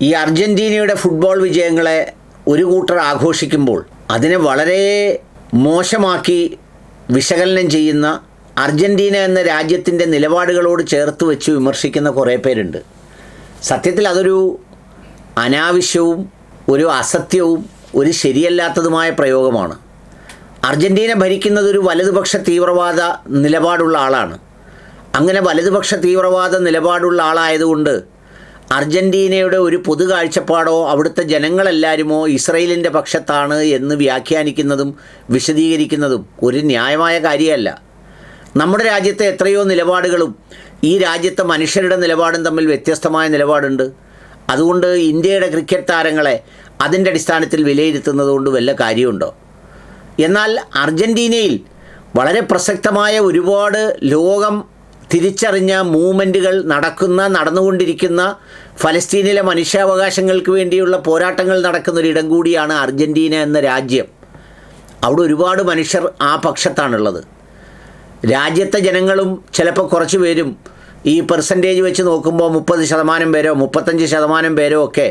ഈ അർജൻറ്റീനയുടെ ഫുട്ബോൾ വിജയങ്ങളെ ഒരു കൂട്ടർ ആഘോഷിക്കുമ്പോൾ അതിനെ വളരെ മോശമാക്കി വിശകലനം ചെയ്യുന്ന അർജൻറ്റീന എന്ന രാജ്യത്തിൻ്റെ നിലപാടുകളോട് ചേർത്ത് വെച്ച് വിമർശിക്കുന്ന കുറേ പേരുണ്ട്. സത്യത്തിൽ അതൊരു അനാവശ്യവും ഒരു അസത്യവും ഒരു ശരിയല്ലാത്തതുമായ പ്രയോഗമാണ്. അർജൻറ്റീന ഭരിക്കുന്നത് ഒരു വലതുപക്ഷ തീവ്രവാദ നിലപാടുള്ള ആളാണ്. അങ്ങനെ വലതുപക്ഷ തീവ്രവാദ നിലപാടുള്ള ആളായതുകൊണ്ട് അർജൻറ്റീനയുടെ ഒരു പൊതു കാഴ്ചപ്പാടോ അവിടുത്തെ ജനങ്ങളെല്ലാവരുമോ ഇസ്രയേലിൻ്റെ പക്ഷത്താണ് എന്ന് വ്യാഖ്യാനിക്കുന്നതും വിശദീകരിക്കുന്നതും ഒരു ന്യായമായ കാര്യമല്ല. നമ്മുടെ രാജ്യത്തെ എത്രയോ നിലപാടുകളും ഈ രാജ്യത്തെ മനുഷ്യരുടെ നിലപാടും തമ്മിൽ വ്യത്യസ്തമായ നിലപാടുണ്ട്. അതുകൊണ്ട് ഇന്ത്യയുടെ ക്രിക്കറ്റ് താരങ്ങളെ അതിൻ്റെ അടിസ്ഥാനത്തിൽ വിലയിരുത്തുന്നത് കൊണ്ട് വല്ല കാര്യമുണ്ടോ? എന്നാൽ അർജൻറ്റീനയിൽ വളരെ പ്രസക്തമായ ഒരുപാട് ലോകം തിരിച്ചറിഞ്ഞ മൂവ്മെൻറ്റുകൾ നടന്നുകൊണ്ടിരിക്കുന്ന ഫലസ്തീനിലെ മനുഷ്യാവകാശങ്ങൾക്ക് വേണ്ടിയുള്ള പോരാട്ടങ്ങൾ നടക്കുന്നൊരിടം കൂടിയാണ് അർജൻറ്റീന എന്ന രാജ്യം. അവിടെ ഒരുപാട് മനുഷ്യർ ആ പക്ഷത്താണുള്ളത്. രാജ്യത്തെ ജനങ്ങളും ചിലപ്പോൾ കുറച്ച് പേരും ഈ പെർസെൻറ്റേജ് വെച്ച് നോക്കുമ്പോൾ 30% പേരോ 35% പേരോ ഒക്കെ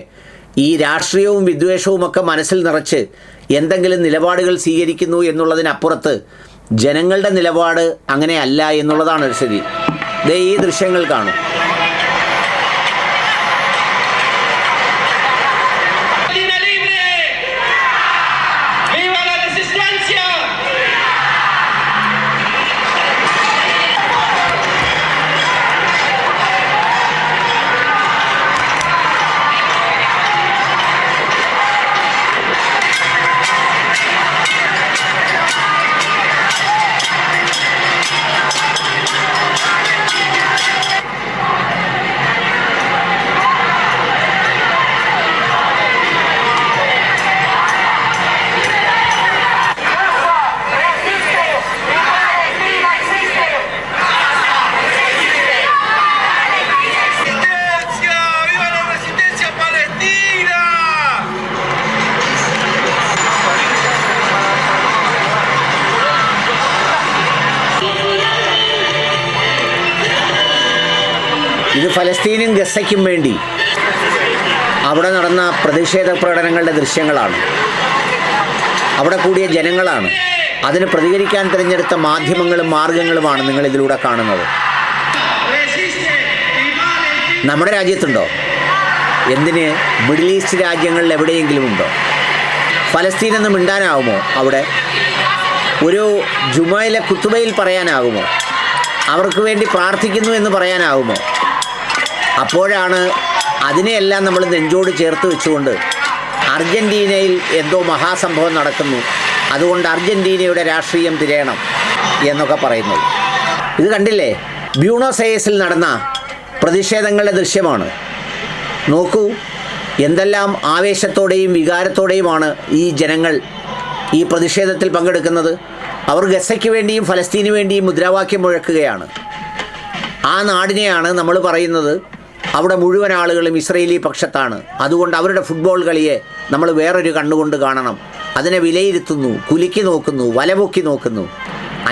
ഈ രാഷ്ട്രീയവും വിദ്വേഷവുമൊക്കെ മനസ്സിൽ നിറച്ച് എന്തെങ്കിലും നിലപാടുകൾ സ്വീകരിക്കുന്നു എന്നുള്ളതിനപ്പുറത്ത് ജനങ്ങളുടെ നിലപാട് അങ്ങനെയല്ല എന്നുള്ളതാണ് ഒരു സ്ഥിതി. ദേ ഈ ദൃശ്യങ്ങൾ കാണും. ഇത് ഫലസ്തീനും ഗസയ്ക്കും വേണ്ടി അവിടെ നടന്ന പ്രതിഷേധ പ്രകടനങ്ങളുടെ ദൃശ്യങ്ങളാണ്. അവിടെ കൂടിയ ജനങ്ങളാണ്. അതിന് പ്രതികരിക്കാൻ തിരഞ്ഞെടുത്ത മാധ്യമങ്ങളും മാർഗങ്ങളുമാണ് നിങ്ങളിതിലൂടെ കാണുന്നത്. നമ്മുടെ രാജ്യത്തുണ്ടോ? എന്തിന് മിഡിൽ ഈസ്റ്റ് രാജ്യങ്ങളിൽ എവിടെയെങ്കിലും ഉണ്ടോ? ഫലസ്തീൻ എന്ന് മിണ്ടാനാകുമോ? അവിടെ ഒരു ജുമയിലെ കുത്തുബയിൽ പറയാനാകുമോ? അവർക്ക് വേണ്ടി പ്രാർത്ഥിക്കുന്നു എന്ന് പറയാനാകുമോ? അപ്പോഴാണ് അതിനെയെല്ലാം നമ്മൾ നെഞ്ചോട് ചേർത്ത് വെച്ചുകൊണ്ട് അർജൻറ്റീനയിൽ എന്തോ മഹാസംഭവം നടക്കുന്നു, അതുകൊണ്ട് അർജൻറ്റീനയുടെ രാഷ്ട്രീയം തിരയണം എന്നൊക്കെ പറയുന്നത്. ഇത് കണ്ടില്ലേ? ബ്യൂണോസ് അയേഴ്സിൽ നടന്ന പ്രതിഷേധങ്ങളുടെ ദൃശ്യമാണ്. നോക്കൂ, എന്തെല്ലാം ആവേശത്തോടെയും വികാരത്തോടെയുമാണ് ഈ ജനങ്ങൾ ഈ പ്രതിഷേധത്തിൽ പങ്കെടുക്കുന്നത്. അവർ ഗസയ്ക്ക് വേണ്ടിയും ഫലസ്തീന് വേണ്ടിയും മുദ്രാവാക്യം മുഴക്കുകയാണ്. ആ നാടിനെയാണ് നമ്മൾ പറയുന്നത് അവിടെ മുഴുവൻ ആളുകളും ഇസ്രയേലി പക്ഷത്താണ്, അതുകൊണ്ട് അവരുടെ ഫുട്ബോൾ കളിയെ നമ്മൾ വേറൊരു കണ്ണുകൊണ്ട് കാണണം, അതിനെ വിലയിരുത്തുന്നു, കുലുക്കി നോക്കുന്നു, വലപൊക്കി നോക്കുന്നു.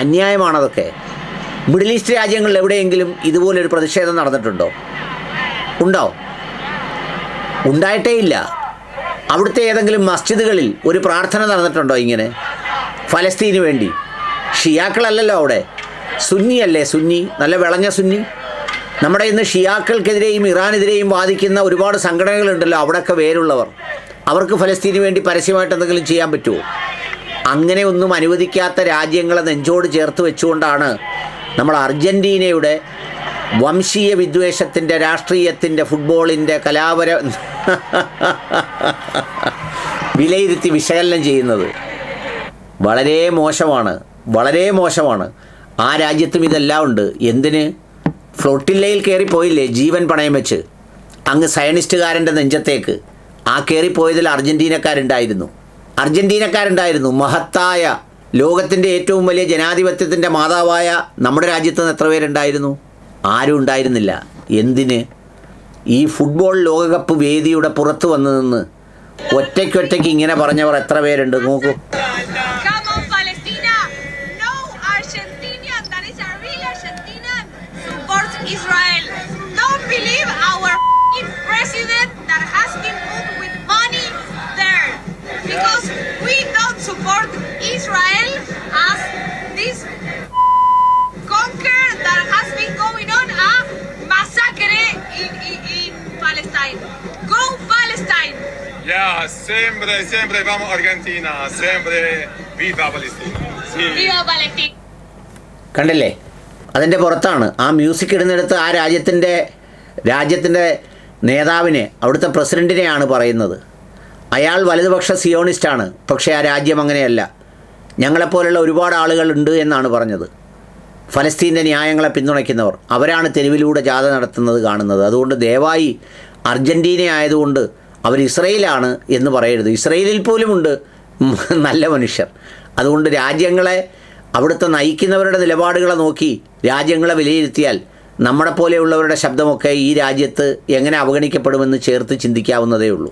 അന്യായമാണതൊക്കെ. മിഡിൽ ഈസ്റ്റ് രാജ്യങ്ങളിൽ എവിടെയെങ്കിലും ഇതുപോലൊരു പ്രതിഷേധം നടന്നിട്ടുണ്ടോ? ഉണ്ടോ? ഉണ്ടായിട്ടേ ഇല്ല. അവിടുത്തെ ഏതെങ്കിലും മസ്ജിദുകളിൽ ഒരു പ്രാർത്ഥന നടന്നിട്ടുണ്ടോ ഇങ്ങനെ ഫലസ്തീന് വേണ്ടി? ഷിയാക്കളല്ലല്ലോ അവിടെ, സുന്നിയല്ലേ? സുന്നി, നല്ല വിളഞ്ഞ സുന്നി. നമ്മുടെ ഇന്ന് ഷിയാക്കൾക്കെതിരെയും ഇറാനെതിരെയും വാദിക്കുന്ന ഒരുപാട് സംഘടനകളുണ്ടല്ലോ, അവിടെയൊക്കെ വേരുള്ളവർ. അവർക്ക് ഫലസ്തീന് വേണ്ടി പരസ്യമായിട്ട് എന്തെങ്കിലും ചെയ്യാൻ പറ്റുമോ? അങ്ങനെ ഒന്നും അനുവദിക്കാത്ത രാജ്യങ്ങളെ നെഞ്ചോട് ചേർത്ത് വെച്ചുകൊണ്ടാണ് നമ്മൾ അർജൻറ്റീനയുടെ വംശീയ വിദ്വേഷത്തിൻ്റെ, രാഷ്ട്രീയത്തിൻ്റെ, ഫുട്ബോളിൻ്റെ കലാപര വിലയിരുത്തി വിശകലനം ചെയ്യുന്നത്. വളരെ മോശമാണ്, വളരെ മോശമാണ്. ആ രാജ്യത്തും ഇതെല്ലാം ഉണ്ട്. എന്തിന്? ഫ്ലോട്ടില്ലയിൽ കയറിപ്പോയില്ലേ ജീവൻ പണയം വെച്ച് അങ്ങ് സയനിസ്റ്റുകാരൻ്റെ നെഞ്ചത്തേക്ക്. ആ കയറിപ്പോയതിൽ അർജൻറ്റീനക്കാരുണ്ടായിരുന്നു. മഹത്തായ ലോകത്തിൻ്റെ ഏറ്റവും വലിയ ജനാധിപത്യത്തിൻ്റെ മാതാവായ നമ്മുടെ രാജ്യത്ത് നിന്ന് എത്ര പേരുണ്ടായിരുന്നു? ആരും ഉണ്ടായിരുന്നില്ല. എന്തിന്? ഈ ഫുട്ബോൾ ലോകകപ്പ് വേദിയുടെ പുറത്ത് വന്നു നിന്ന് ഒറ്റയ്ക്കൊറ്റയ്ക്ക് ഇങ്ങനെ പറഞ്ഞവർ എത്ര പേരുണ്ട്? നോക്കൂ. Israel. Don't believe our president that has been Palestine. Yeah, sempre, sempre vamos Argentina, sempre viva Palestina. Sí. Viva Palestina. കണ്ടില്ലേ, അതിൻ്റെ പുറത്താണ് ആ മ്യൂസിക് ഇടുന്നിടത്ത് ആ രാജ്യത്തിൻ്റെ നേതാവിനെ, അവിടുത്തെ പ്രസിഡൻറ്റിനെയാണ് പറയുന്നത്. അയാൾ വലതുപക്ഷ സിയോണിസ്റ്റാണ്, പക്ഷേ ആ രാജ്യം അങ്ങനെയല്ല, ഞങ്ങളെപ്പോലുള്ള ഒരുപാട് ആളുകളുണ്ട് എന്നാണ് പറഞ്ഞത്. ഫലസ്തീൻ്റെ ന്യായങ്ങളെ പിന്തുണയ്ക്കുന്നവർ അവരാണ് തെരുവിലൂടെ ജാഥ നടത്തുന്നത് കാണുന്നത്. അതുകൊണ്ട് ദയവായി അർജൻറ്റീന ആയതുകൊണ്ട് അവർ ഇസ്രയേലാണ് എന്ന് പറയരുത്. ഇസ്രയേലിൽ പോലുമുണ്ട് നല്ല മനുഷ്യർ. അതുകൊണ്ട് രാജ്യങ്ങളെ, അവിടുത്തെ നയിക്കുന്നവരുടെ നിലപാടുകളെ നോക്കി രാജ്യങ്ങളെ വിലയിരുത്തിയാൽ നമ്മളെപ്പോലെയുള്ളവരുടെ ശബ്ദമൊക്കെ ഈ രാജ്യത്ത് എങ്ങനെ അവഗണിക്കപ്പെടുമെന്ന് ചേർത്ത് ചിന്തിക്കാവുന്നതേ ഉള്ളൂ.